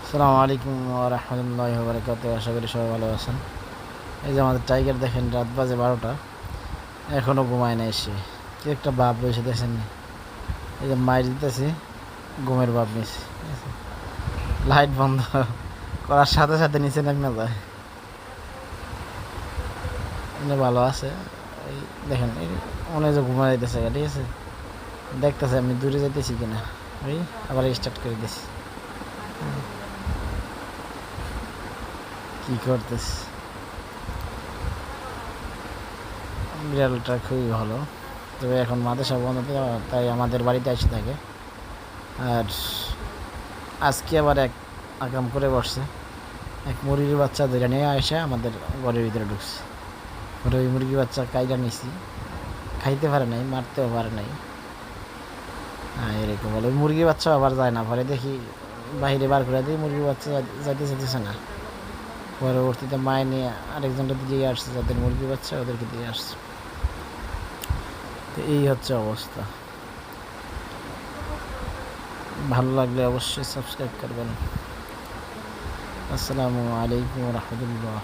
আসসালামু আলাইকুম ওয়া রাহমাতুল্লাহি ওয়া বারাকাতুহু। আশা করি সবাই ভালো আছেন। এই যে আমাদের টাইগার দেখেন, রাত বাজে 12টা, এখনও ঘুমায় না। এসে কি একটা ভাব রয়েছে দেখছেন না? এই যে মাইর দিতেছি, ঘুমের ভাব নিচ্ছে। লাইট বন্ধ করার সাথে সাথে নিচে নামে যায়। এমনি ভালো আছে। এই দেখেন, এই মনে হয় যে ঘুমায় যাইতেছে, ঠিক আছে? দেখতেছে আমি দূরে যাইতেছি কিনা। ওই আবার স্টার্ট করে দিছি। কি করতেছি? বিড়ালটা খুবই ভালো, তবে এখন মাদ্রাসা বন্ধ, তাই আমাদের বাড়িতে এসে থাকে। আর আজকে আবার এক আকাম করে বসছে, এক মুরগির বাচ্চা ধরে নিয়ে এসে আমাদের ঘরের ভিতরে ঢুকছে। ওর ওই মুরগির বাচ্চা কাইটা নিছি, খাইতে পারে নাই, মারতেও পারে নাই। হ্যাঁ, এরকম বলে। ওই মুরগির বাচ্চা আবার যায় না, পরে দেখি বাইরে বার করে দিই, মুরগির বাচ্চা যাইতে চাইতেছে না। পরবর্তীতে মায়ে নিয়ে আরেকজনটা দিয়ে আসছে, যাদের মুরগির বাচ্চা ওদেরকে দিয়ে আসছে। তো এই হচ্ছে অবস্থা। ভালো লাগলে অবশ্যই সাবস্ক্রাইব করবেন। আসসালামু আলাইকুম রহমতুল্লাহ।